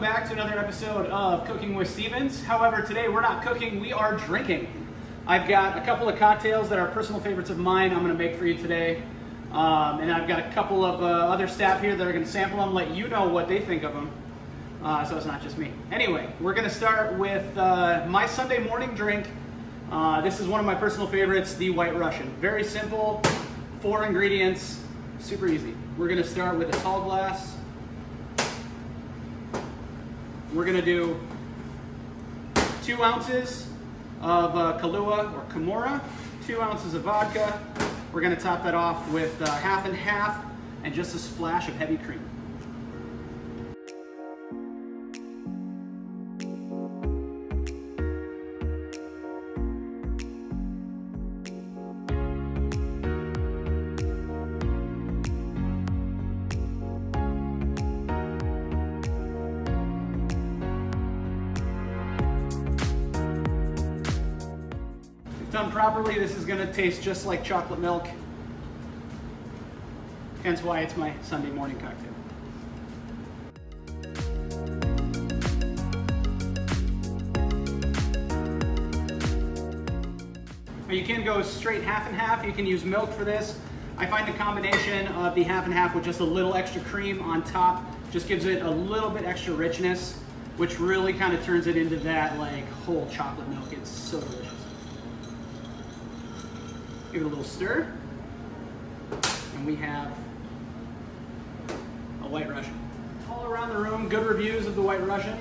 welcome back to another episode of Cooking with Stevens. However, today we're not cooking, we are drinking. I've got a couple of cocktails that are personal favorites of mine I'm going to make for you today. And I've got a couple of other staff here that are going to sample them, let you know what they think of them. So it's not just me. Anyway, we're going to start with my Sunday morning drink. This is one of my personal favorites, the White Russian. Very simple, 4 ingredients, super easy. We're going to start with a tall glass. We're going to do 2 ounces of Kahlua or Kimura, 2 ounces of vodka. We're going to top that off with half and half and just a splash of heavy cream. Done properly, this is going to taste just like chocolate milk, hence why it's my Sunday morning cocktail. You can go straight half and half. You can use milk for this. I find the combination of the half and half with just a little extra cream on top just gives it a little bit extra richness, which really kind of turns it into that like whole chocolate milk. It's so delicious. Give it a little stir, and we have a White Russian. All around the room, good reviews of the White Russian.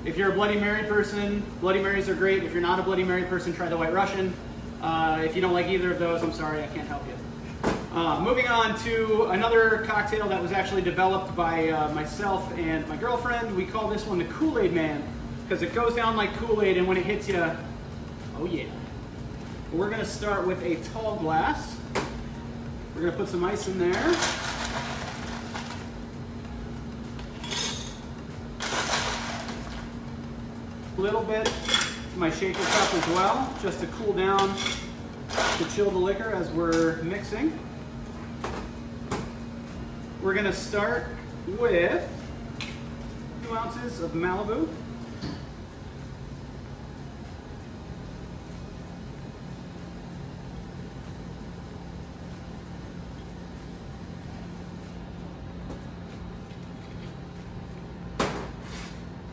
If you're a Bloody Mary person, Bloody Marys are great. If you're not a Bloody Mary person, try the White Russian. If you don't like either of those, I'm sorry, I can't help you. Moving on to another cocktail that was actually developed by myself and my girlfriend. We call this one the KoolAid Man, because it goes down like Kool-Aid, and when it hits you, oh yeah. We're going to start with a tall glass. We're going to put some ice in there. A little bit to my shaker cup as well, just to cool down, to chill the liquor as we're mixing. We're going to start with 2 ounces of Malibu.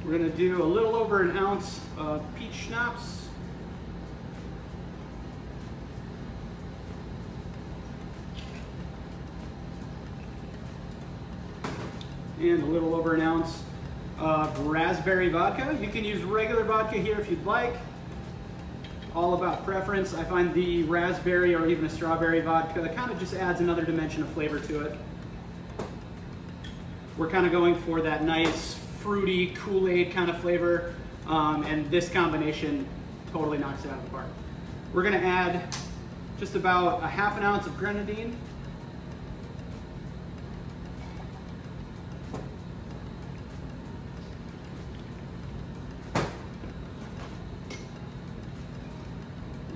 We're going to do a little over an ounce of peach schnapps. And a little over an ounce of raspberry vodka. You can use regular vodka here if you'd like. All about preference. I find the raspberry or even a strawberry vodka kind of just adds another dimension of flavor to it. We're kind of going for that nice fruity Kool-Aid kind of flavor, and this combination totally knocks it out of the park. We're going to add just about a half an ounce of grenadine.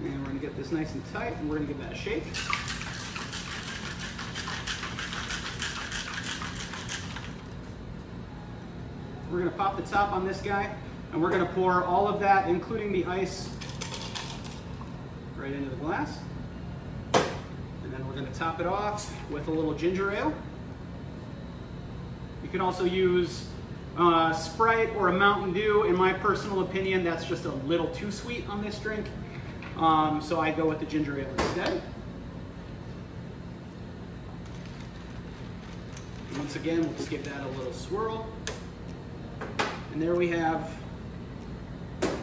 And we're going to get this nice and tight, and we're going to give that a shake. We're going to pop the top on this guy, and we're going to pour all of that, including the ice, right into the glass. And then we're going to top it off with a little ginger ale. You can also use Sprite or a Mountain Dew. In my personal opinion, that's just a little too sweet on this drink, so I go with the ginger ale instead. Once again, we'll just give that a little swirl. And there we have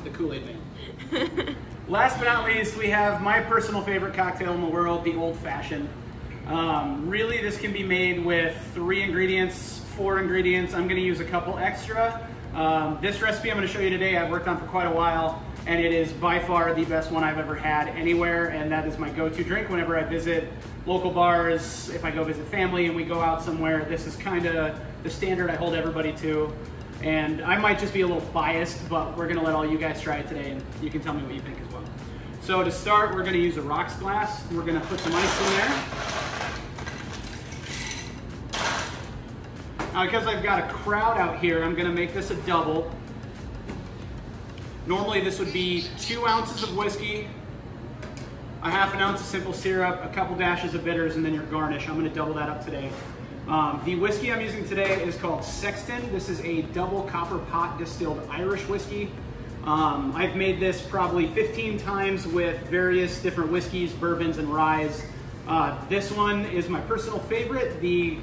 the KoolAid Man. Last but not least, we have my personal favorite cocktail in the world, the Old Fashioned. Really, this can be made with 3 ingredients, 4 ingredients. I'm going to use a couple extra. This recipe I'm going to show you today I've worked on for quite a while, and it is by far the best one I've ever had anywhere, and that is my go-to drink whenever I visit local bars. If I go visit family and we go out somewhere, this is kind of the standard I hold everybody to. And I might just be a little biased, but we're gonna let all you guys try it today, and you can tell me what you think as well. So to start, we're gonna use a rocks glass. We're gonna put some ice in there. Now, because I've got a crowd out here, I'm gonna make this a double. Normally this would be 2 ounces of whiskey, a ½ ounce of simple syrup, a couple dashes of bitters, and then your garnish. I'm gonna double that up today. The whiskey I'm using today is called Sexton. This is a double copper pot distilled Irish whiskey. I've made this probably 15 times with various different whiskeys, bourbons, and ryes. This one is my personal favorite. The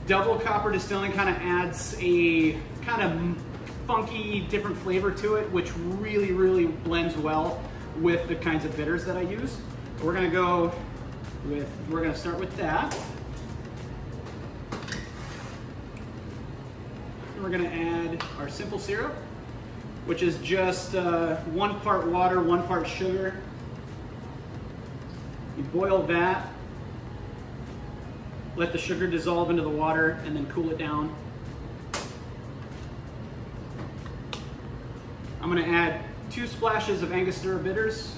double copper distilling kind of adds a kind of funky, different flavor to it, which really, really blends well with the kinds of bitters that I use. We're gonna start with that. We're gonna add our simple syrup, which is just 1 part water, 1 part sugar. You boil that, let the sugar dissolve into the water, and then cool it down. I'm gonna add 2 splashes of Angostura bitters.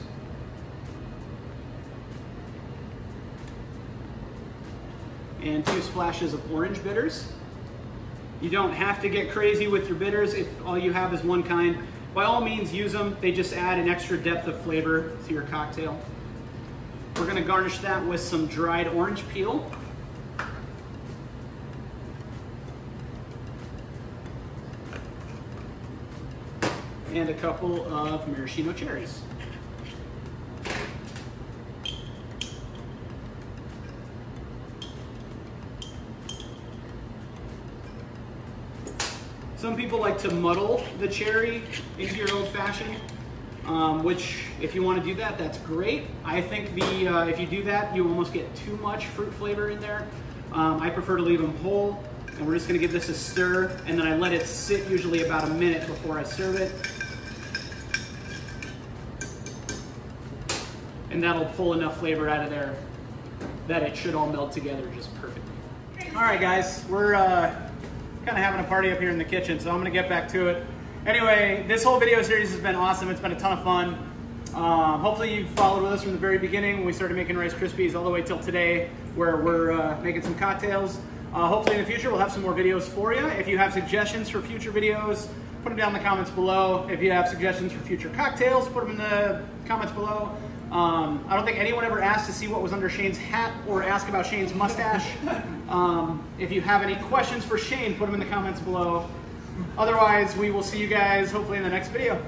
And 2 splashes of orange bitters. You don't have to get crazy with your bitters if all you have is one kind. By all means, use them. They just add an extra depth of flavor to your cocktail. We're gonna garnish that with some dried orange peel. And a couple of maraschino cherries. Some people like to muddle the cherry into your old fashioned, which if you want to do that, that's great. I think if you do that, you almost get too much fruit flavor in there. I prefer to leave them whole, and we're just gonna give this a stir, and then I let it sit usually about a minute before I serve it. And that'll pull enough flavor out of there that it should all meld together just perfectly. All right, guys, we're kind of having a party up here in the kitchen, so I'm gonna get back to it. Anyway, this whole video series has been awesome. It's been a ton of fun. Hopefully you've followed with us from the very beginning when we started making Rice Krispies all the way till today, where we're making some cocktails. Hopefully in the future we'll have some more videos for you. If you have suggestions for future videos, put them down in the comments below. If you have suggestions for future cocktails, put them in the comments below. I don't think anyone ever asked to see what was under Shane's hat or ask about Shane's mustache. If you have any questions for Shane, put them in the comments below. Otherwise, we will see you guys hopefully in the next video.